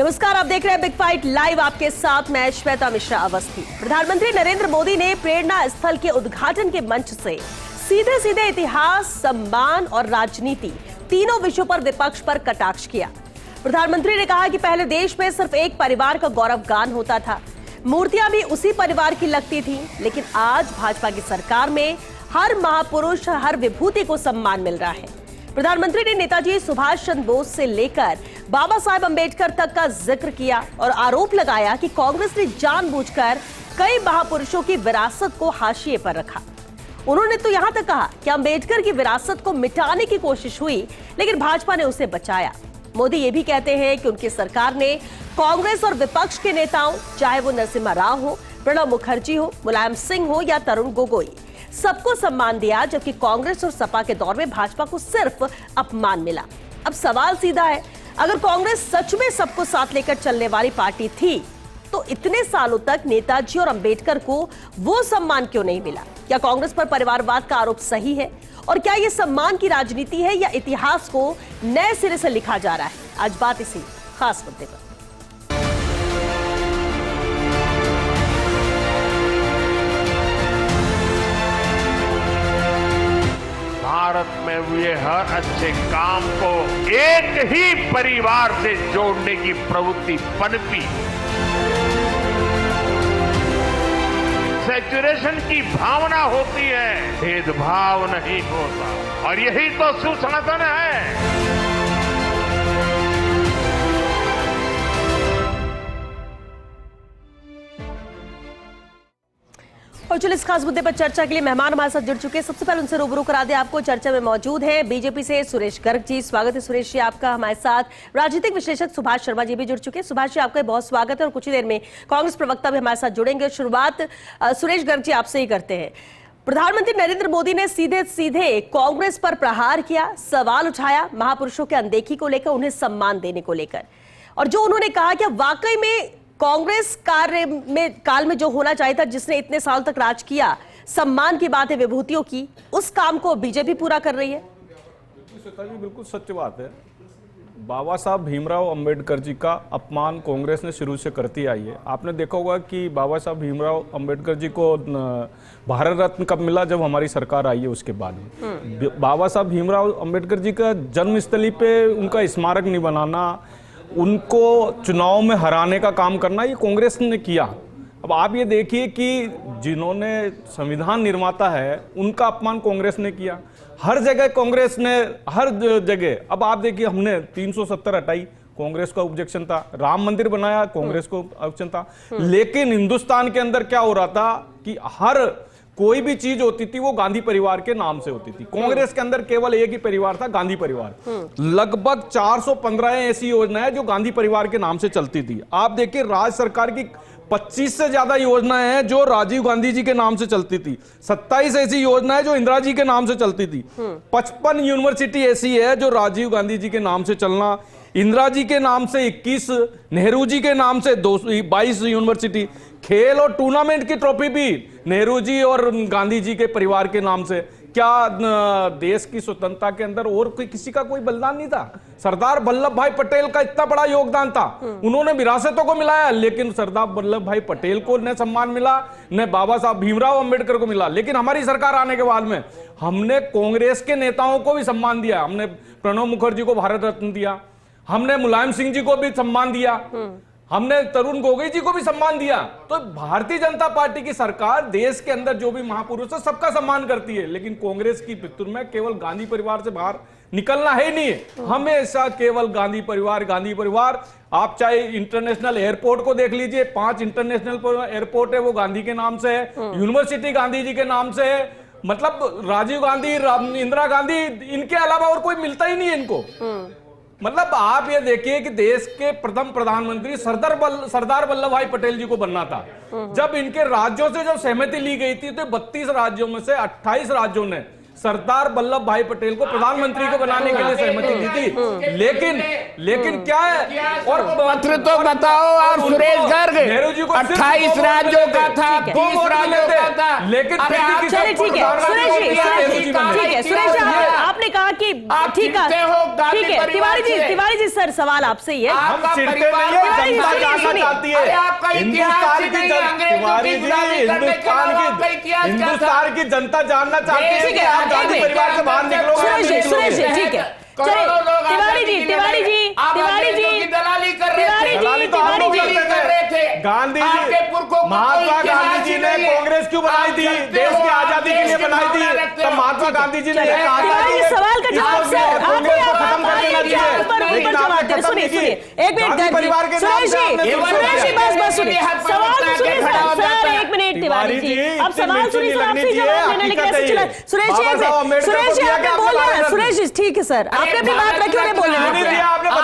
नमस्कार, आप देख रहे हैं बिग फाइट लाइव। आपके साथ मैं श्वेता मिश्रा अवस्थी। प्रधानमंत्री नरेंद्र मोदी ने प्रेरणा स्थल के उद्घाटन के मंच से सीधे सीधे इतिहास, सम्मान और राजनीति तीनों विषयों पर विपक्ष पर कटाक्ष किया। प्रधानमंत्री ने कहा कि पहले देश में सिर्फ एक परिवार का गौरवगान होता था, मूर्तियां भी उसी परिवार की लगती थी, लेकिन आज भाजपा की सरकार में हर महापुरुष, हर विभूति को सम्मान मिल रहा है। प्रधानमंत्री ने नेताजी सुभाष चंद्र बोस से लेकर बाबा साहेब अंबेडकर तक का जिक्र किया और आरोप लगाया कि कांग्रेस ने जानबूझकर कई महापुरुषों की विरासत को हाशिए पर रखा। उन्होंने तो यहां तक कहा कि अंबेडकर की विरासत को मिटाने की कोशिश हुई, लेकिन भाजपा ने उसे बचाया। मोदी ये भी कहते हैं कि उनकी सरकार ने कांग्रेस और विपक्ष के नेताओं, चाहे वो नरसिम्हा राव हो, प्रणब मुखर्जी हो, मुलायम सिंह हो या तरुण गोगोई, सबको सम्मान दिया, जबकि कांग्रेस और सपा के दौर में भाजपा को सिर्फ अपमान मिला। अब सवाल सीधा है, अगर कांग्रेस सच में सबको साथ लेकर चलने वाली पार्टी थी तो इतने सालों तक नेताजी और अंबेडकर को वो सम्मान क्यों नहीं मिला? क्या कांग्रेस पर परिवारवाद का आरोप सही है? और क्या ये सम्मान की राजनीति है या इतिहास को नए सिरे से लिखा जा रहा है? आज बात इसी खास मुद्दे पर। भारत में हुए हर अच्छे काम को एक ही परिवार से जोड़ने की प्रवृत्ति पनपी। सेचुरेशन की भावना होती है, भेदभाव नहीं होता, और यही तो सुसनातन है। और चलिए इस खास मुद्दे पर चर्चा के लिए मेहमान हमारे साथ जुड़ चुके हैं। सबसे पहले उनसे रूबरू करा दें आपको। चर्चा में मौजूद है बीजेपी से सुरेश गर्ग जी। स्वागत है सुरेश जी आपका हमारे साथ। राजनीतिक विश्लेषक सुभाष शर्मा जी भी जुड़ चुके हैं। सुभाष जी आपका बहुत स्वागत है और कुछ ही देर में कांग्रेस प्रवक्ता भी हमारे साथ जुड़ेंगे। शुरुआत सुरेश गर्ग जी आपसे ही करते हैं। प्रधानमंत्री नरेंद्र मोदी ने सीधे सीधे कांग्रेस पर प्रहार किया, सवाल उठाया महापुरुषों के अनदेखी को लेकर, उन्हें सम्मान देने को लेकर, और जो उन्होंने कहा कि वाकई में कांग्रेस काल में जो होना चाहिए था, जिसने इतने साल तक राज किया, सम्मान की बात है विभूतियों की, उस काम को बीजेपी पूरा कर रही है। बिल्कुल सच बात है। बाबा साहब भीमराव अंबेडकर जी का अपमान कांग्रेस ने शुरू से करती आई है। आपने देखा होगा कि बाबा साहब भीमराव अंबेडकर जी को भारत रत्न कब मिला? जब हमारी सरकार आई है उसके बाद में। बाबा साहब भीमराव अंबेडकर जी का जन्मस्थली पे उनका स्मारक नहीं बनाना, उनको चुनाव में हराने का काम करना, ये कांग्रेस ने किया। अब आप ये देखिए कि जिन्होंने संविधान निर्माता है उनका अपमान कांग्रेस ने किया। हर जगह कांग्रेस ने, हर जगह। अब आप देखिए, हमने 370 हटाई, कांग्रेस का ऑब्जेक्शन था। राम मंदिर बनाया, कांग्रेस को ऑब्जेक्शन था। लेकिन हिंदुस्तान के अंदर क्या हो रहा था कि हर कोई भी चीज होती थी वो गांधी परिवार के नाम से होती थी। कांग्रेस के अंदर केवल एक ही परिवार था, गांधी परिवार। लगभग 415 ऐसी योजनाएं जो गांधी परिवार के नाम से चलती थी। आप देखिए, राज्य सरकार की 25 से ज्यादा योजनाएं हैं जो राजीव गांधी जी के नाम से चलती थी। 27 ऐसी योजनाएं जो इंदिरा जी के नाम से चलती थी। 55 यूनिवर्सिटी ऐसी है जो राजीव गांधी जी के नाम से चलना, इंदिरा जी के नाम से 21, नेहरू जी के नाम से 22 यूनिवर्सिटी। खेल और टूर्नामेंट की ट्रॉफी भी नेहरू जी और गांधी जी के परिवार के नाम से। क्या देश की स्वतंत्रता के अंदर और किसी का कोई बलिदान नहीं था? सरदार वल्लभ भाई पटेल का इतना बड़ा योगदान था, उन्होंने विरासतों को मिलाया, लेकिन सरदार वल्लभ भाई पटेल को न सम्मान मिला, न बाबा साहब भीमराव अंबेडकर को मिला। लेकिन हमारी सरकार आने के बाद में हमने कांग्रेस के नेताओं को भी सम्मान दिया। हमने प्रणब मुखर्जी को भारत रत्न दिया, हमने मुलायम सिंह जी को भी सम्मान दिया, हमने तरुण गोगोई जी को भी सम्मान दिया। तो भारतीय जनता पार्टी की सरकार देश के अंदर जो भी महापुरुष है सबका सम्मान करती है, लेकिन कांग्रेस की पितुर में केवल गांधी परिवार से बाहर निकलना है ही नहीं। हमेशा केवल गांधी परिवार, गांधी परिवार। आप चाहे इंटरनेशनल एयरपोर्ट को देख लीजिए, 5 इंटरनेशनल एयरपोर्ट है वो गांधी के नाम से है, यूनिवर्सिटी गांधी जी के नाम से है। मतलब राजीव गांधी, इंदिरा गांधी, इनके अलावा और कोई मिलता ही नहीं है इनको। मतलब आप ये देखिए कि देश के प्रथम प्रधानमंत्री सरदार वल्लभ भाई पटेल जी को बनना था। जब इनके राज्यों से जब सहमति ली गई थी तो 32 राज्यों में से 28 राज्यों ने सरदार वल्लभ भाई पटेल को प्रधानमंत्री को बनाने के लिए सहमति दी थी, लेकिन क्या है, और पत्र तो बताओ। और सुरेश गर्ग नेहरू जी को 28 राज्यों का था, 20 राज्यों का था, लेकिन चलिए ठीक है सुरेश जी, ठीक है सुरेश जी, आपने कहा कि ठीक है तिवारी जी सर, सवाल आपसे ही है। हम चिढ़ते नहीं है, जनता जानना चाहती है हिंदुस्तान की जनता जानना चाहती है कि आप गांधी परिवार से बाहर निकलोगे। सुरेश जी ठीक है, तिवारी जी दलाली कर रहे थे। गांधी जी, महात्मा गांधी जी ने कांग्रेस क्यों बनाई थी? देश की आजादी के लिए बनाई थी। तब महात्मा गांधी जी ने कहा था कि सवाल का जवाब सर कांग्रेस को खत्म कर देना चाहिए। सुनिए एक मिनट परिवार के सुरेश जी बस सुनिए, सवाल सुनिए सर, एक मिनट तिवारी जी, अब सवाल सुनिए, आपसे जवाब लेने लगे ऐसे चला। सुरेश जी आपने बोल रहा, सुरेश जी ठीक है सर, आपने अपनी बात रखी, उन्हें बोलने दीजिए। आपने बता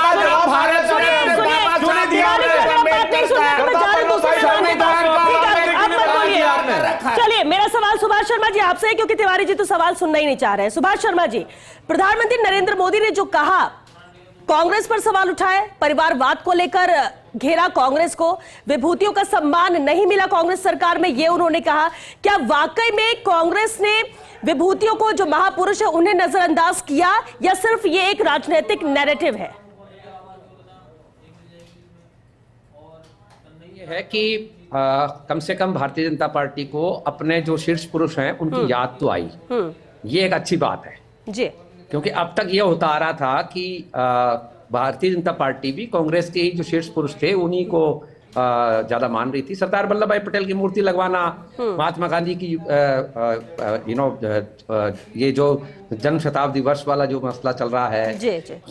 चलिए, मेरा सवाल सुभाष शर्मा जी आपसे है, क्योंकि तिवारी जी तो सवाल सुनना ही नहीं चाह रहे हैं। सुभाष शर्मा जी, प्रधानमंत्री नरेंद्र मोदी ने जो कहा, कांग्रेस पर सवाल उठाए, परिवारवाद को लेकर घेरा कांग्रेस को, विभूतियों का सम्मान नहीं मिला कांग्रेस सरकार में, ये उन्होंने कहा। क्या वाकई में कांग्रेस ने विभूतियों को, जो महापुरुष है, उन्हें नजरअंदाज किया, या सिर्फ ये एक राजनीतिक नैरेटिव है? है कि कम से कम भारतीय जनता पार्टी को अपने जो शीर्ष पुरुष हैं उनकी याद तो आई, ये एक अच्छी बात है जी, क्योंकि अब तक ये होता आ रहा था कि भारतीय जनता पार्टी भी कांग्रेस के ही जो शीर्ष पुरुष थे उन्हीं को ज्यादा मान रही थी। सरदार वल्लभ भाई पटेल की मूर्ति लगवाना, महात्मा गांधी की ये जो जन्म शताब्दी वर्ष वाला जो मसला चल रहा है,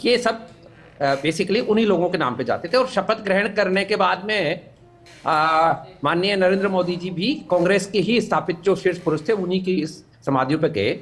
ये सब बेसिकली उन्हीं लोगों के नाम पे जाते थे। और शपथ ग्रहण करने के बाद में माननीय नरेंद्र मोदी जी भी कांग्रेस के ही स्थापित जो शीर्ष पुरुष थे उन्हीं की इस समाधियों पे गए।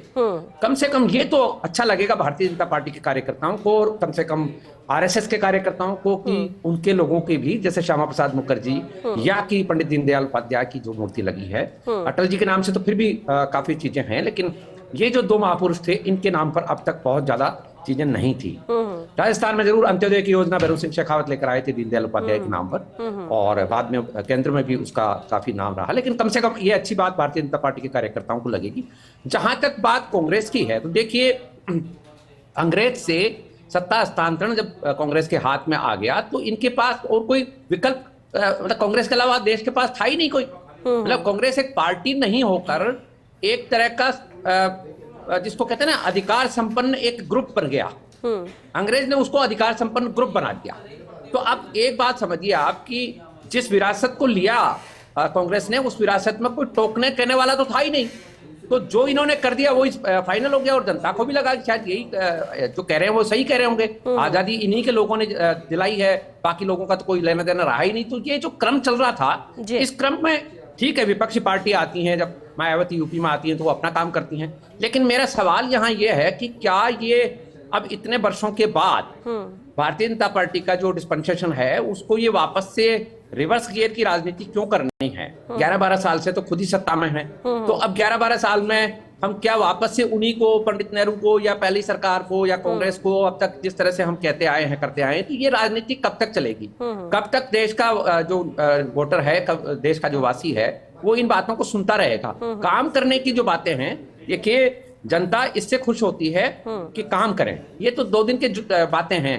कम से कम ये तो अच्छा लगेगा भारतीय जनता पार्टी के कार्यकर्ताओं को, और कम से कम आरएसएस के कार्यकर्ताओं को, कि उनके लोगों के भी, जैसे श्यामा प्रसाद मुखर्जी या कि पंडित दीनदयाल उपाध्याय की जो मूर्ति लगी है, अटल जी के नाम से तो फिर भी काफी चीजें हैं, लेकिन ये जो दो महापुरुष थे इनके नाम पर अब तक बहुत ज्यादा चीजें नहीं थी। राजस्थान में जरूर अंत्योदय की योजना भैरों सिंह शेखावत लेकर आए थे दीनदयाल उपाध्याय के नाम पर, और बाद में केंद्र में भी उसका काफी नाम रहा, लेकिन कम से कम ये अच्छी बात भारतीय जनता पार्टी के कार्यकर्ताओं को लगेगी। जहां तक बात कांग्रेस की है, तो देखिए, अंग्रेज से सत्ता हस्तांतरण जब कांग्रेस के हाथ में आ गया तो इनके पास और कोई विकल्प, मतलब कांग्रेस के अलावा देश के पास था ही नहीं कोई। मतलब कांग्रेस एक पार्टी नहीं होकर एक तरह का जिसको कहते हैं ना अधिकार संपन्न एक ग्रुप बन गया। अंग्रेज ने उसको अधिकार संपन्न ग्रुप बना दिया। तो अब एक बात समझिए आप कि जिस विरासत को लिया कांग्रेस ने, उस विरासत में कोई टोकने कहने वाला तो था ही नहीं। तो जो इन्होंने कर दिया वो फाइनल हो गया, और जनता को भी लगा कि शायद यही जो कह रहे हैं वो सही कह रहे होंगे, आजादी इन्हीं के लोगों ने दिलाई है, बाकी लोगों का तो कोई लेना देना रहा ही नहीं। तो ये जो क्रम चल रहा था, इस क्रम में ठीक है, विपक्षी पार्टी आती हैं, जब मायावती यूपी में आती हैं तो वो अपना काम करती हैं, लेकिन मेरा सवाल यहाँ ये है कि क्या ये अब इतने वर्षों के बाद भारतीय जनता पार्टी का जो डिस्पेंसेशन है उसको ये वापस से रिवर्स गियर की राजनीति क्यों करनी है? 11-12 साल से तो खुद ही सत्ता में है, तो अब 11-12 साल में हम क्या वापस से उन्हीं को, पंडित नेहरू को या पहली सरकार को या कांग्रेस को, अब तक जिस तरह से हम कहते आए हैं, करते आए हैं, तो ये राजनीति कब तक चलेगी? कब तक देश का जो वोटर है, देश का जो वासी है, वो इन बातों को सुनता रहेगा? काम करने की जो बातें हैं, देखिए, जनता इससे खुश होती है कि काम करें। ये तो 2 दिन के बातें हैं,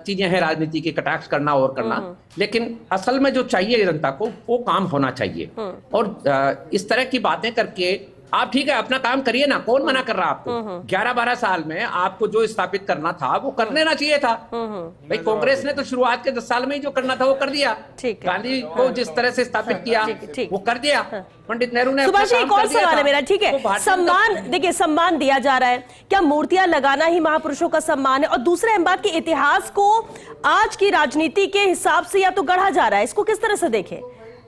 चीजें हैं राजनीति की, कटाक्ष करना और करना, लेकिन असल में जो चाहिए जनता को वो काम होना चाहिए। और इस तरह की बातें करके आप ठीक है अपना काम करिए ना, कौन मना कर रहा आपको? 11-12 साल में आपको जो स्थापित करना था वो कर लेना चाहिए था। भाई कांग्रेस ने तो शुरुआत के 10 साल में ही जो करना था वो कर दिया। गांधी को जिस तरह से स्थापित किया वो कर दिया, पंडित नेहरू ने। सुभाष जी, एक और सवाल है मेरा, ठीक है, सम्मान, देखिए सम्मान दिया जा रहा है, क्या मूर्तियां लगाना ही महापुरुषों का सम्मान है? और दूसरे हम बात की, इतिहास को आज की राजनीति के हिसाब से या तो गढ़ा जा रहा है, इसको किस तरह से देखें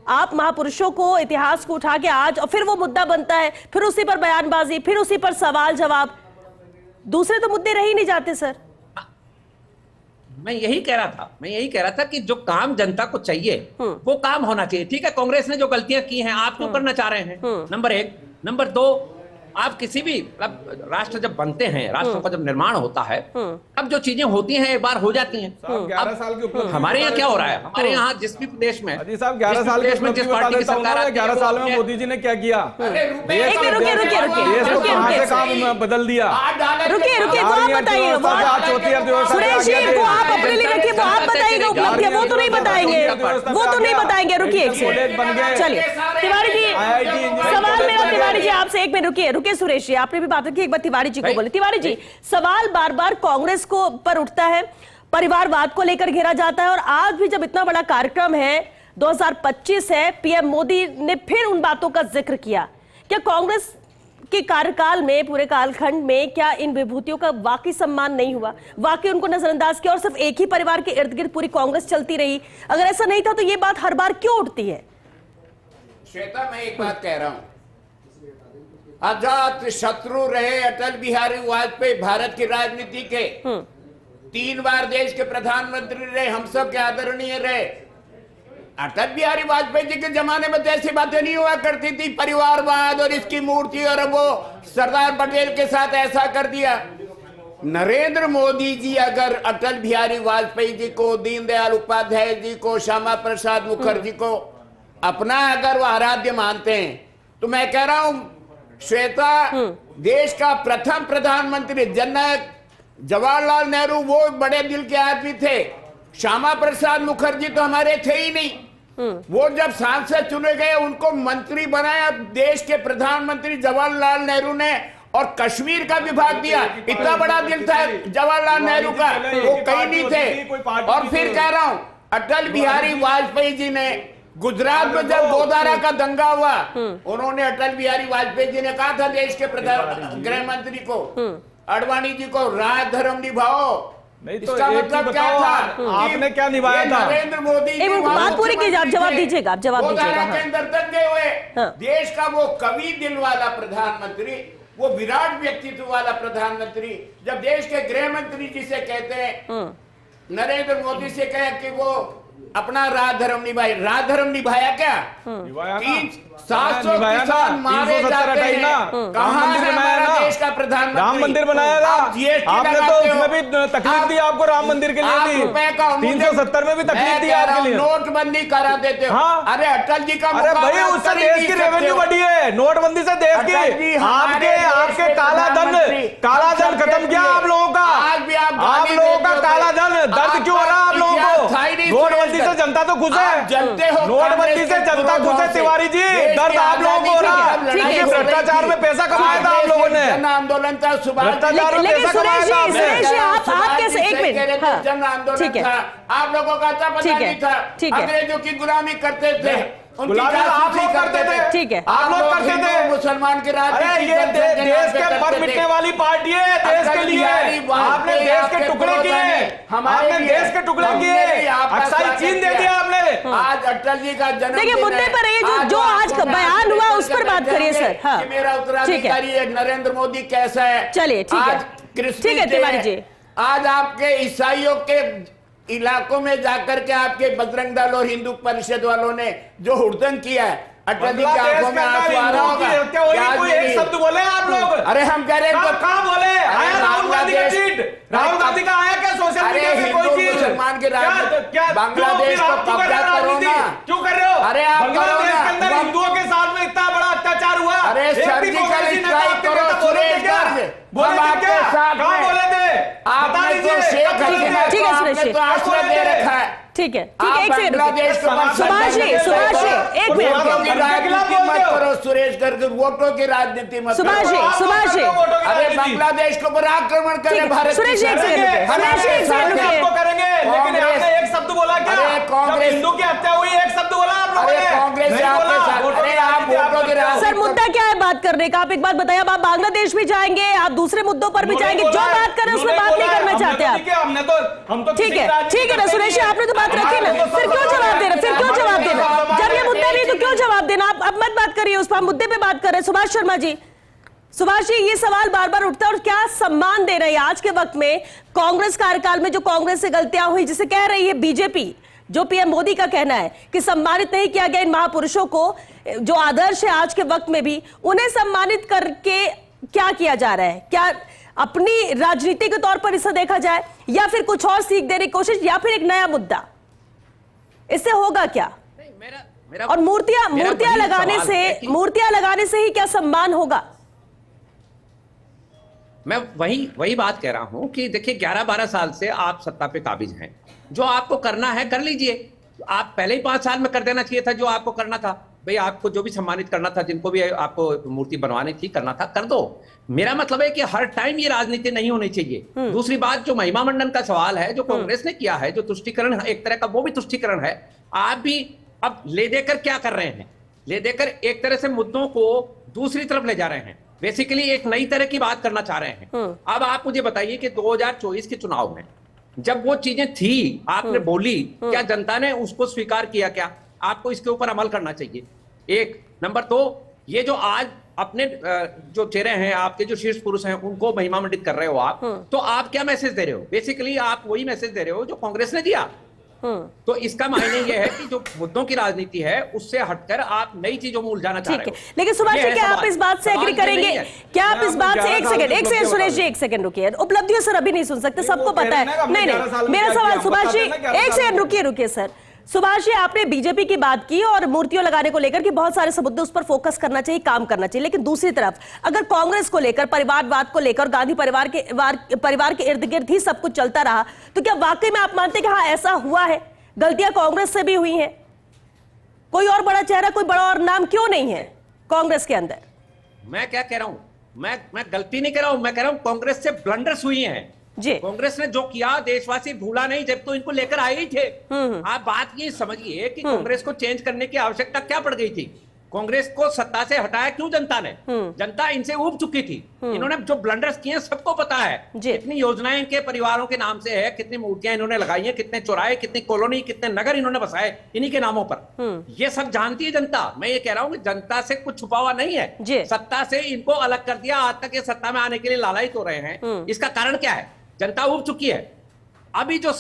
आप? महापुरुषों को, इतिहास को उठा के आज, और फिर वो मुद्दा बनता है, फिर उसी पर बयानबाजी, फिर उसी पर सवाल जवाब, दूसरे तो मुद्दे रह ही नहीं जाते सर। मैं यही कह रहा था कि जो काम जनता को चाहिए वो काम होना चाहिए। ठीक है, कांग्रेस ने जो गलतियां की हैं आप क्यों करना चाह रहे हैं, नंबर 1। नंबर 2, आप किसी भी राष्ट्र जब बनते हैं, राष्ट्रों का जब निर्माण होता है, अब जो चीजें होती हैं एक बार हो जाती हैं। 11 साल की उपलब्धि हमारे यहाँ क्या हो रहा है, हमारे यहाँ जिस भी प्रदेश में, अजी साहब 11 साल की उपलब्धि बता देता हूं ना, 11 साल में मोदी जी ने क्या किया, देश को कहां से काम बदल दिया। रुकिए वो आप बताइए, सुरेश जी को आप अपने लिए रखिए, वो आप बताइएगा उपलब्धि, वो तो नहीं बताएंगे, रुकिए एक सेकंड। चलिए तिवारी जी, सवाल मेरा तिवारी जी आपसे, एक मिनट रुकिए सुरेश जी, आपने भी बात रखी, एक बार तिवारी जी को बोले। तिवारी जी, सवाल बार बार कांग्रेस को पर उठता है, परिवारवाद को लेकर घेरा जाता है, और आज भी जब इतना बड़ा कार्यक्रम है, 2025 है, पीएम मोदी ने फिर उन बातों का जिक्र किया। क्या कांग्रेस के कार्यकाल में, पूरे कालखंड में, क्या इन विभूतियों का वाकई सम्मान नहीं हुआ, वाकई उनको नजरअंदाज किया और सिर्फ एक ही परिवार के इर्द गिर्द पूरी कांग्रेस चलती रही? अगर ऐसा नहीं था तो ये बात हर बार क्यों उठती है? श्वेता, मैं एक बात कह रहा हूं, अजात शत्रु रहे अटल बिहारी वाजपेयी भारत की राजनीति के, 3 बार देश के प्रधानमंत्री रहे, हम सब के आदरणीय रहे। अटल बिहारी वाजपेयी जी के जमाने में तो ऐसी बातें नहीं हुआ करती थी, परिवारवाद और इसकी मूर्ति, और वो सरदार पटेल के साथ ऐसा कर दिया। नरेंद्र मोदी जी अगर अटल बिहारी वाजपेयी जी को, दीनदयाल उपाध्याय जी को, श्यामा प्रसाद मुखर्जी को अपना अगर वो आराध्य मानते हैं, तो मैं कह रहा हूं श्वेता, देश का प्रथम प्रधानमंत्री जनक जवाहरलाल नेहरू वो बड़े दिल के आदमी थे। श्यामा प्रसाद मुखर्जी तो हमारे थे ही नहीं, वो जब सांसद चुने गए उनको मंत्री बनाया देश के प्रधानमंत्री जवाहरलाल नेहरू ने, और कश्मीर का विभाग दिया। इतना बड़ा दिल था जवाहरलाल नेहरू का, वो कहीं नहीं थे। और फिर कह रहा हूं, अटल बिहारी वाजपेयी जी ने गुजरात में जब गोदारा का दंगा हुआ, उन्होंने अटल बिहारी वाजपेयी जी ने कहा था देश के प्रधान गृह मंत्री को, अडवाणी जी को, राज धर्म निभाओ। नहीं तो इसका मतलब क्या था, आपने क्या निभाया था? नरेंद्र मोदी जी बात पूरी कीजिए, आप जवाब दीजिएगा, आप जवाब दीजिएगा। के अंदर दंगे हुए, देश का वो कवि दिल वाला प्रधानमंत्री, वो विराट व्यक्तित्व वाला प्रधानमंत्री, जब देश के गृह मंत्री जिसे कहते हैं, नरेंद्र मोदी से कहे कि वो अपना राज धर्म निभाए, राज धर्म निभाया क्या? 700 किसान मारे जाते हैं, कहाँ है हमारा देश का प्रधानमंत्री? राम मंदिर बनाया था, आपने तो उसमें भी तकलीफ दी, आपको राम मंदिर के लिए दी, 370 में भी तकलीफ दी आपके लिए, नोटबंदी करा देते हो। अरे अटल जी का, अरे भाई उससे देश की रेवेन्यू बढ़ी है, नोटबंदी से देश की, आपके काला धन खत्म किया आप लोगों का, आप लोगों का काला धन, दर्द क्यों हो रहा है आप लोगों को? नोटबंदी से जनता तो खुश है, नोटबंदी से जनता खुश है तिवारी जी, दर्द आप लोगों को हो रहा है, भ्रष्टाचार में पैसा कमाया था आप लोगों ने, जन आंदोलन था, भ्रष्टाचार में पैसा कमाया था आपने। आप कैसे, एक मिनट, जन आंदोलन था, आप लोगों का पता नहीं था, अंग्रेजों की गुलामी करते थे, गुलामी आप लोग करते थे, ठीक है, आप लोग करते थे, मुसलमान के राज। अरे ये देश के मर मिटने वाली पार्टी है, देश के लिए आपने देश के टुकड़े किए, आपने देश के टुकड़े किए, अक्साई चीन दे दिया आपने। आज अटल जी का जन्म, देखिए मुद्दे पर ये जो आज बयान हुआ उस पर बात करिए सर। हाँ, मेरा उत्तराधिकारी है नरेंद्र मोदी कैसा है? चलिए ठीक है तिवारी जी, आज आपके ईसाइयों के इलाकों में जाकर के आपके बजरंग दल और हिंदू परिषद वालों ने जो हुड़दंग किया है, अटल जी के आंखों में आंसू आ रहा होगा। कोई एक शब्द बोले आप लोग? अरे हम कह रहे हैं कहाँ बोले? आया राहुल गांधी का ट्वीट, राहुल गांधी का आया क्या सोशल मीडिया पे कोई चीज? मुसलमान के राज, बांग्लादेश को कब्जा करो ना, क्यों कर रहे हो? अरे आप बांग्लादेश के अंदर हिंदुओं के साथ में इतना बड़ा अत्याचार हुआ, अरे सर्जिकल स्ट्राइक करो सुरेश गर्ग, हम आपके साथ बोले थे, आपने तो शेख हसीना को आपने तो आश्रय दे रखा है। ठीक है एक सेकंड, सुभाष जी एक मिनट, राजनीति मत करो सुरेश गर्ग, वोटों की राजनीति मत करो। सुभाष जी अरे बांग्लादेश को पर आक्रमण करे भारत, सुरेश एक सेकंड करेंगे, लेकिन आपने एक शब्द बोला क्या? कांग्रेस हिंदू की हत्या हुई, एक शब्द बोला आप लोगों ने? कांग्रेस सर मुद्दा क्या है बात करने का? आप एक बात बताइए, आप बांग्लादेश भी जाएंगे, आप दूसरे मुद्दों पर भी जाएंगे, जो बात करें उसमें बात नहीं करना चाहते आप? ठीक है ना सुरेश, आपने तो बात रखी ना, फिर क्यों जवाब देना? जब ये मुद्दा नहीं तो क्यों जवाब देना? आप अब मत बात करिए उस पर, मुद्दे पे बात कर रहे हैं। सुभाष जी ये सवाल बार बार उठता है, और क्या सम्मान दे रहे हैं आज के वक्त में कांग्रेस कार्यकाल में जो कांग्रेस से गलतियां हुई, जिसे कह रही है बीजेपी, जो पीएम मोदी का कहना है कि सम्मानित नहीं किया गया इन महापुरुषों को, जो आदर्श है आज के वक्त में भी, उन्हें सम्मानित करके क्या किया जा रहा है? क्या अपनी राजनीति के तौर पर इसे देखा जाए, या फिर कुछ और सीख देने की कोशिश, या फिर एक नया मुद्दा? इससे होगा क्या? और मूर्तियां लगाने से ही क्या सम्मान होगा? मैं वही बात कह रहा हूं कि देखिए 11-12 साल से आप सत्ता पे काबिज हैं। जो आपको करना है कर लीजिए। आप पहले ही 5 साल में कर देना चाहिए था जो आपको करना था। भाई आपको जो भी सम्मानित करना था, जिनको भी आपको मूर्ति बनवानी थी, करना था, कर दो। मेरा मतलब है कि हर टाइम ये राजनीति नहीं होनी चाहिए। दूसरी बात, जो महिमा मंडन का सवाल है, जो कांग्रेस ने किया है, जो तुष्टीकरण एक तरह का, वो भी तुष्टीकरण है। आप भी अब ले देकर क्या कर रहे हैं? ले देकर एक तरह से मुद्दों को दूसरी तरफ ले जा रहे हैं। बेसिकली एक नई तरह की बात करना चाह रहे हैं। अब आप मुझे बताइए कि 2024 के चुनाव में जब वो चीजें थी, आपने बोली, क्या जनता ने उसको स्वीकार किया? क्या आपको इसके ऊपर अमल करना चाहिए? एक नंबर 2, ये जो आज अपने जो चेहरे हैं, आपके जो शीर्ष पुरुष हैं, उनको महिमा मंडित कर रहे हो आप, तो आप क्या मैसेज दे रहे हो? बेसिकली आप वही मैसेज दे रहे हो जो कांग्रेस ने दिया। तो इसका मायने ये है कि जो मुद्दों की राजनीति है उससे हटकर आप नई चीजों में उलझाना चाह रहे हो। लेकिन सुभाष जी, क्या आप इस बात से एग्री करेंगे? क्या आप इस बात से, एक सेकंड सुरेश जी, एक सेकंड रुकिए। उपलब्धियों सर अभी नहीं सुन सकते, सबको पता है। नहीं, मेरा सवाल सुभाष जी, एक सेकंड रुकिए सर। सुभाष जी, आपने बीजेपी की बात की और मूर्तियों लगाने को लेकर कि बहुत सारे मुद्दे, उस पर फोकस करना चाहिए, काम करना चाहिए। लेकिन दूसरी तरफ अगर कांग्रेस को लेकर, परिवारवाद को लेकर, गांधी परिवार के इर्द गिर्द ही सब कुछ चलता रहा, तो क्या वाकई में आप मानते हैं कि हाँ ऐसा हुआ है? गलतियां कांग्रेस से भी हुई हैं? कोई और बड़ा चेहरा, कोई बड़ा और नाम क्यों नहीं है कांग्रेस के अंदर? मैं क्या कह रहा हूं, मैं गलती नहीं कह रहा हूं, मैं कह रहा हूं कांग्रेस से ब्लंडर्स हुई हैं जी। कांग्रेस ने जो किया देशवासी भूला नहीं, जब तो इनको लेकर आए ही थे। आप बात ये समझिए कि कांग्रेस को चेंज करने की आवश्यकता क्या पड़ गई थी? कांग्रेस को सत्ता से हटाया क्यों जनता ने? जनता इनसे ऊब चुकी थी। इन्होंने जो ब्लंडर्स किए सबको पता है। कितनी योजनाएं इनके परिवारों के नाम से है, कितनी मूर्तियां इन्होंने लगाई हैं, कितने चौराहे, कितनी कॉलोनी, कितने नगर इन्होंने बसाए इन्हीं के नामों पर। ये सब जानती है जनता। मैं ये कह रहा हूं कि जनता से कुछ छुपा हुआ नहीं है। सत्ता से इनको अलग कर दिया, आज तक ये सत्ता में आने के लिए लालायित हो रहे हैं। इसका कारण क्या है? जनता ऊब चुकी है। अभी जो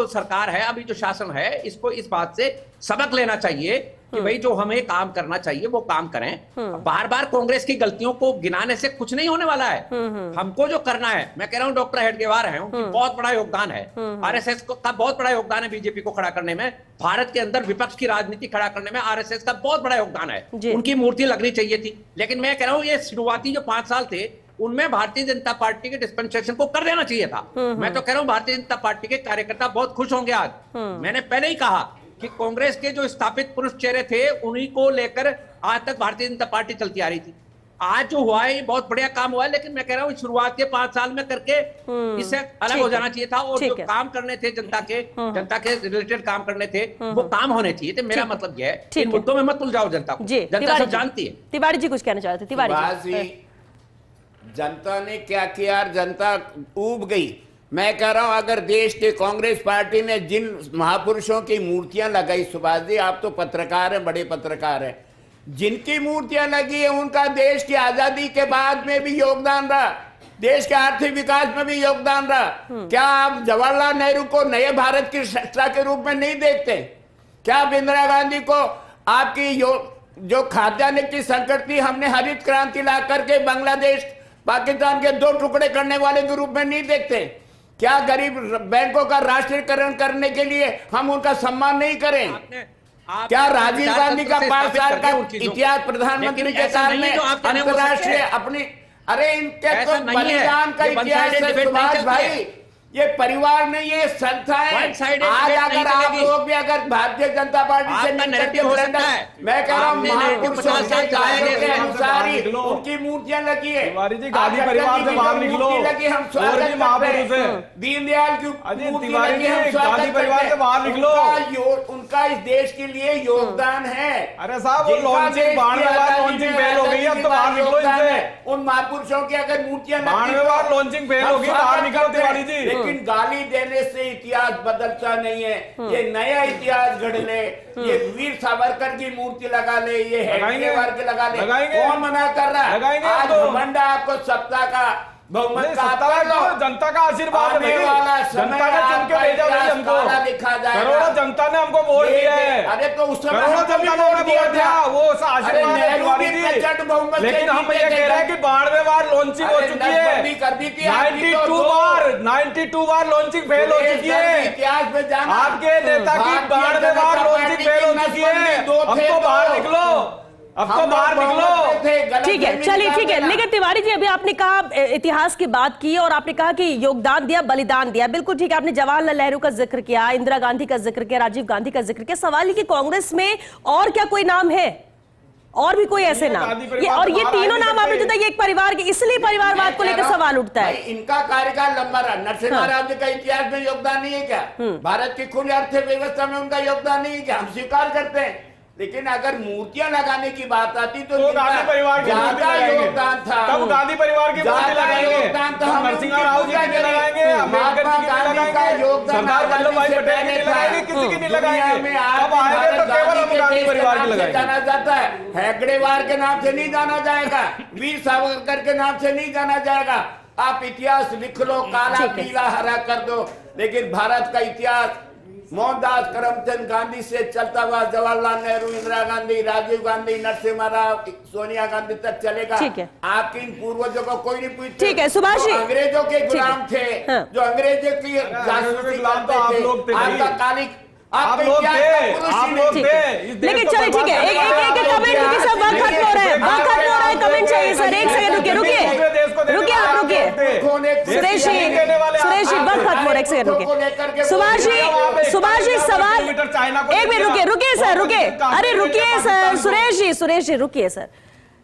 सरकार है, अभी जो शासन है, इसको इस बात से सबक लेना चाहिए कि भाई जो हमें काम करना चाहिए वो काम करें। बार बार कांग्रेस की गलतियों को गिनाने से कुछ नहीं होने वाला है। हमको जो करना है, मैं कह रहा हूं डॉक्टर हेडगेवार हैं, उनकी बहुत बड़ा योगदान है। आरएसएस का बहुत बड़ा योगदान है बीजेपी को खड़ा करने में, भारत के अंदर विपक्ष की राजनीति खड़ा करने में आरएसएस का बहुत बड़ा योगदान है। उनकी मूर्ति लगनी चाहिए थी। लेकिन मैं कह रहा हूं ये शुरुआती जो 5 साल थे, उनमें भारतीय जनता पार्टी के डिस्पेंसेशन को कर देना चाहिए था। मैं तो कह रहा हूं भारतीय जनता पार्टी के कार्यकर्ता बहुत खुश होंगे आज। मैंने पहले ही कहा कि कांग्रेस के जो स्थापित पुरुष चेहरे थे, उन्हीं को लेकर आज तक भारतीय जनता पार्टी चलती आ रही थी। आज जो हुआ है ये बहुत बढ़िया काम हुआ है, लेकिन मैं कह रहा हूँ शुरुआत के 5 साल में करके इससे अलग हो जाना चाहिए था। और जो काम करने थे जनता के रिलेटेड काम करने थे, वो काम होने चाहिए थे। मेरा मतलब यह है इन मुद्दों में मत उलझाओ जनता को। जनता सब जानती है। तिवारी जी कुछ कहना चाहते? तिवारी जी, जनता ने क्या किया? जनता ऊब गई। मैं कह रहा हूं अगर देश के कांग्रेस पार्टी ने जिन महापुरुषों की मूर्तियां लगाई, सुभाष जी आप तो पत्रकार हैं, बड़े पत्रकार हैं, जिनकी मूर्तियां लगी है उनका देश की आजादी के बाद में भी योगदान रहा, देश के आर्थिक विकास में भी योगदान रहा। क्या आप जवाहरलाल नेहरू को नए भारत की संस्था के रूप में नहीं देखते? क्या आप इंदिरा गांधी को आपकी जो खाद्यान्न की संकट थी, हमने हरित क्रांति ला करके बांग्लादेश पाकिस्तान के 2 टुकड़े करने वाले के रूप में नहीं देखते? क्या गरीब बैंकों का राष्ट्रीयकरण करने के लिए हम उनका सम्मान नहीं करें? क्या राजीव गांधी का 5 साल का इतिहास प्रधानमंत्री के काल में अंतर्राष्ट्रीय अपनी, अरे इनके तो बलिदान का इतिहास है सुभाष भाई। ये परिवार नहीं, ये संस्था है। आज अगर आप लोग भी अगर भारतीय जनता पार्टी से नहीं हो सकता है, मैं कह रहा हूँ महापुरुषों के अनुसार ही उनकी मूर्तियां लगी है। गांधी परिवार से बाहर निकलो, लगी हम स्वागत महापुरुष है। दीनदयाल की मूर्ति लगी, हम स्वागत परिवार से बाहर निकलो। उनका इस देश के लिए योगदान है। अरे साहब लॉन्चिंग 92 बार लॉन्चिंग फेल हो गई, अब तो बाहर निकलो इनसे। उन महापुरुषों की अगर मूर्तियां 92 बार लॉन्चिंग फेल हो गई, बाहर निकलो तिवारी जी। लेकिन गाली देने से इतिहास बदलता नहीं है। ये नया इतिहास गढ़ ले, ये वीर सावरकर की मूर्ति लगा ले, ये हेडगेवार के लगा ले, कौन मना कर रहा है? आज घमंड आपको सत्ता का, बहुमत का सत्ता कर लो। जनता का आशीर्वाद है आने भाई। वाला समय जनता ने चुन के आपका भेजा भाई इतिहास हमको। काला लिखा जाएगा। करोड़ों जनता ने हमको वोट दिया है। अरे तो उस समय करोड़ों हमको भी जनता ने वोट हमें दिया वोट दिया, था। वो आशीर्वाद है नेहरू तिवारी भी जी। प्रचंड बहुमत से लेकिन हम जीते ये थे। कह रहे हैं कि बारहवें बार लॉन्चिंग हो अरे चुकी है। नसबंदी कर दी थी आपकी तो 92 बार लॉन्चिंग फेल हो चुकी है। इतिहास में जाना आपके नेता की भारतीय 12वें जनता बार पार्टी लॉन्चिंग की फेल हो चुकी है। नसबंदी दो अब थे तो बाहर तो। निकलो, अब तो हम बाहर लोग निकलो। बहुमत में थे, गलत ठीक है, फहमी चलिए निकाल ठीक है। देना। लेकिन तिवारी जी, अभी आपने कहा इतिहास की बात की और आपने कहा कि योगदान दिया, बलिदान दिया, बिल्कुल ठीक है। आपने जवाहरलाल नेहरू का जिक्र किया, इंदिरा गांधी का जिक्र किया, राजीव गांधी का जिक्र किया। सवाल ये कि कांग्रेस में और क्या कोई नाम है, और भी कोई ऐसे नाम ये, और ये तीनों नाम आपने जो ये एक परिवार के, इसलिए परिवारवाद को लेकर सवाल उठता है। भाई, इनका कार्यकाल लंबा रहा। नरसिम्हा राव जी का इतिहास में योगदान नहीं है क्या? भारत की खुली अर्थव्यवस्था में उनका योगदान नहीं है क्या? हम स्वीकार करते हैं। लेकिन अगर मूर्तियां लगाने की बात आती तो गांधी परिवार की मूर्ति ज्यादा लगाएंगे। योगदान था। तब गांधी परिवार की मूर्ति ज्यादा लगाएंगे। योगदान था। तब हम नरसिम्हा राव जी की नहीं लगाएंगे, अम्बेडकर महात्मा जी की नहीं गांधी का लगाएंगे, योगदान सरदार वल्लभ भाई आजादी से पटेल की पहले नहीं था। लगाएंगे, किसी की नहीं लगाएंगे। दुनिया में आज अब आएंगे तो भारत केवल हम गांधी देश के परिवार की नाम से लगाएंगे। जाना जाता है। हेगड़ेवार के नाम से नहीं जाना जाएगा, वीर सावरकर के नाम से नहीं जाना जाएगा। आप इतिहास लिख लो, काला पीला हरा कर दो, लेकिन भारत का इतिहास मोहनदास करमचंद गांधी से चलता हुआ जवाहरलाल नेहरू, इंदिरा गांधी, राजीव गांधी, नरसिम्हा राव, सोनिया गांधी तक चलेगा। ठीक है। आपके इन पूर्वजों को कोई नहीं पूछता। ठीक है, सुभाष जी। जो अंग्रेजों के गुलाम थे, हाँ। जो अंग्रेजों की जासूसी गुलाम तो आप करते लोग थे, थे भाई। आपका कालिक आप आपका लोग इतिहास थे, का पुरुष आप ही लोग नहीं। थे। इस देश लेकिन को चलिए ठीक है, एक कमेंट, क्योंकि सब वक्त खत्म हो रहा है, वक्त खत्म हो रहा है, कमेंट चाहिए सर। एक सेकंड रुकिए, रुकिए आप रुकिए। सुरेश जी, वक्त खत्म हो रहा है, एक सेकंड रुकिए। सुभाष जी सवाल, एक मिनट रुकिए सर, रुकिए। अरे रुकिए सर, सुरेश जी रुकिए सर।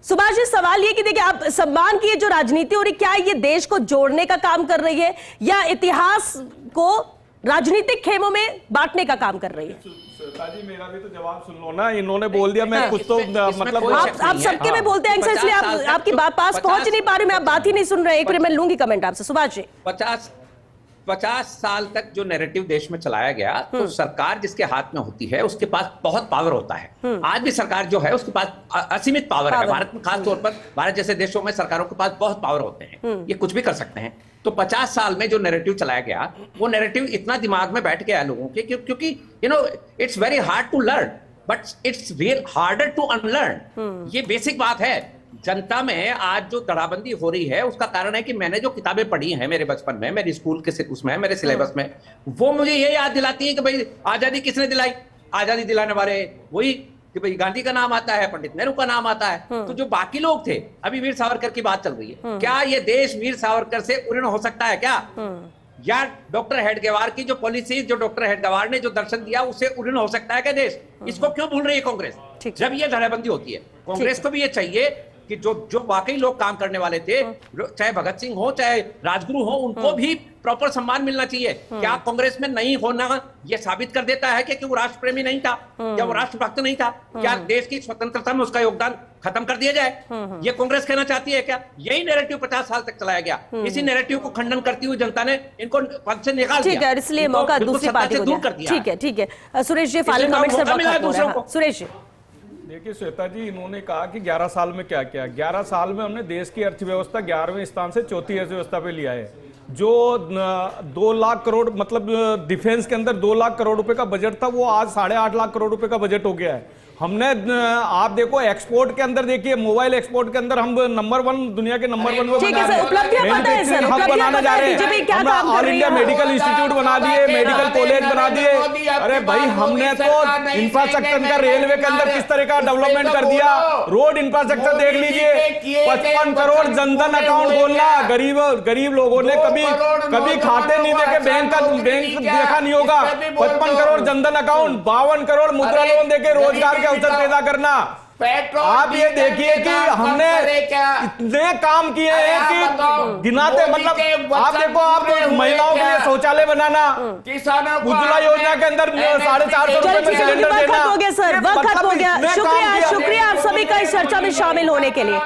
सुभाष जी, सवाल ये कि देखिए, आप सम्मान की ये जो राजनीति हो रही, क्या ये देश को जोड़ने का काम कर रही है या इतिहास को राजनीतिक खेमों में बांटने का काम कर रही है? जी, मेरा भी तो जवाब सुन लो ना। इन्होंने बोल दिया, मैं कुछ तो मतलब आप सबके में बोलते हैं, इसलिए आपकी बात पास पहुंच नहीं पा रही, मैं आप बात ही नहीं सुन रहे। एक मिनट मैं लूंगी कमेंट आपसे। सुभाष जी, 50 साल तक जो नैरेटिव देश में चलाया गया, तो सरकार जिसके हाथ में होती है उसके पास बहुत पावर होता है। आज भी सरकार जो है उसके पास असीमित पावर है। भारत में खास तौर पर भारत जैसे देशों में सरकारों के पास बहुत पावर होते हैं, ये कुछ भी कर सकते हैं। तो 50 साल में जो नैरेटिव चलाया गया, वो नैरेटिव इतना दिमाग में बैठ गया लोगों के, क्योंकि it's very hard to learn but it's very harder to unlearn. ये बेसिक बात है। जनता में आज जो दराबंदी हो रही है उसका कारण है कि मैंने जो किताबें पढ़ी हैं मेरे बचपन में, मेरी स्कूल के उसमें, मेरे सिलेबस में, वो मुझे ये याद दिलाती है कि भाई आजादी किसने दिलाई? आजादी दिलाने वाले वही कि भाई गांधी का नाम आता है, पंडित नेहरू का नाम आता है। तो जो बाकी लोग थे, अभी वीर सावरकर की बात चल रही है, क्या ये देश वीर सावरकर से उन्नत हो सकता है क्या? या डॉक्टर हेडगेवार की जो पॉलिसी, जो डॉक्टर हेडगेवार ने जो दर्शन दिया, उससे उन्नत हो सकता है क्या देश? इसको क्यों भूल रही है कांग्रेस? जब ये धराबंदी होती है, कांग्रेस को भी ये चाहिए कि जो वाकई लोग काम करने वाले थे, चाहे भगत सिंह हो चाहे राजगुरु हो, उनको भी प्रॉपर सम्मान मिलना चाहिए। क्या कांग्रेस में नहीं होना ये साबित कर देता है कि वो राष्ट्र प्रेमी नहीं था या वो राष्ट्रभक्त नहीं था? क्या देश की स्वतंत्रता में उसका योगदान खत्म कर दिया जाए? ये कांग्रेस कहना चाहती है क्या? यही नैरेटिव 50 साल तक चलाया गया। इसी नैरेटिव को खंडन करती हुई जनता ने इनको पद से निकाल दिया। ठीक है, इसलिए मौका दूसरी पार्टी को दिया। ठीक है Suresh ji, final comment sir, Suresh ji. देखिए श्वेता जी, इन्होंने कहा कि 11 साल में क्या किया। 11 साल में हमने देश की अर्थव्यवस्था 11वें स्थान से 4थी अर्थव्यवस्था पे लिया है। जो 2 लाख करोड़ मतलब डिफेंस के अंदर 2 लाख करोड़ रुपए का बजट था, वो आज 8.5 लाख करोड़ रुपए का बजट हो गया है। हमने आप देखो एक्सपोर्ट के अंदर, देखिए मोबाइल एक्सपोर्ट के अंदर हम नंबर 1, दुनिया के नंबर 1 ठीक है सर, उपलब्धियां पता है सर, हब बनाने जा रहे हैं। ऑल इंडिया मेडिकल इंस्टीट्यूट बना दिए, मेडिकल कॉलेज बना दिए। अरे भाई, हमने तो इंफ्रास्ट्रक्चर का रेलवे के अंदर किस तरह का डेवलपमेंट कर दिया। रोड इंफ्रास्ट्रक्चर देख लीजिए, 55 करोड़ जनधन अकाउंट खोलना। गरीब लोगों ने कभी खाते नहीं देखे, बैंक देखा नहीं होगा। 55 करोड़ जनधन अकाउंट, 52 करोड़ मुद्रा लोन देके रोजगार के अवसर पैदा करना। आप ये देखिए कि हमने इतने काम किए हैं कि गिनाते, मतलब आप देखो, आप महिलाओं के लिए शौचालय बनाना, उज्ज्वला योजना के अंदर 450 रुपए में सिलेंडर देना। हो गया सर, वक्त खत्म हो गया। शुक्रिया आप सभी का इस चर्चा में शामिल होने के लिए।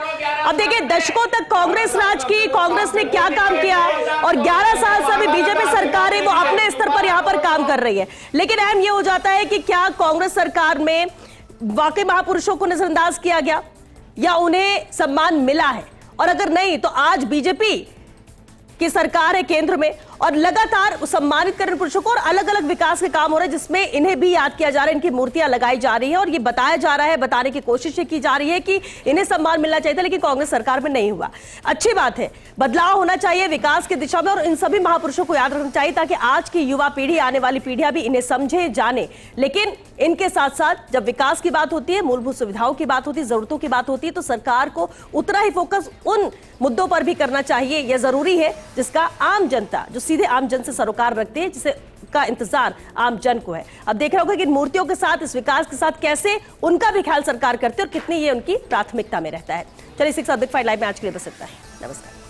अब देखिए, दशकों तक कांग्रेस राज की, कांग्रेस ने क्या काम किया, और 11 साल से अभी बीजेपी सरकार है वो अपने स्तर पर यहां पर काम कर रही है। लेकिन अहम ये हो जाता है कि क्या कांग्रेस सरकार में वाकई महापुरुषों को नजरअंदाज किया गया या उन्हें सम्मान मिला है? और अगर नहीं, तो आज बीजेपी की सरकार है केंद्र में और लगातार सम्मानित करें पुरुषों को और अलग अलग विकास के काम हो रहे हैं जिसमें इन्हें भी याद किया जा रहा है, इनकी मूर्तियां लगाई जा रही है और ये बताया जा रहा है, बताने की कोशिश की जा रही है कि इन्हें सम्मान मिलना चाहिए था, लेकिन कांग्रेस सरकार में नहीं हुआ। अच्छी बात है, बदलाव होना चाहिए विकास की दिशा में और इन सभी महापुरुषों को याद रखना चाहिए ताकि आज की युवा पीढ़ी, आने वाली पीढ़ियां भी इन्हें समझे, जाने। लेकिन इनके साथ साथ जब विकास की बात होती है, मूलभूत सुविधाओं की बात होती है, जरूरतों की बात होती है, तो सरकार को उतना ही फोकस उन मुद्दों पर भी करना चाहिए। यह जरूरी है जिसका आम जनता, जो सीधे आम जन से सरोकार रखते हैं, जिसे का इंतजार आम जन को है। अब देख रहे होगा कि इन मूर्तियों के साथ, इस विकास के साथ कैसे उनका भी ख्याल सरकार करती है और कितनी ये उनकी प्राथमिकता में रहता है। चलिए 6 बिग फाइट लाइव में आज के लिए बस इतना है। नमस्कार।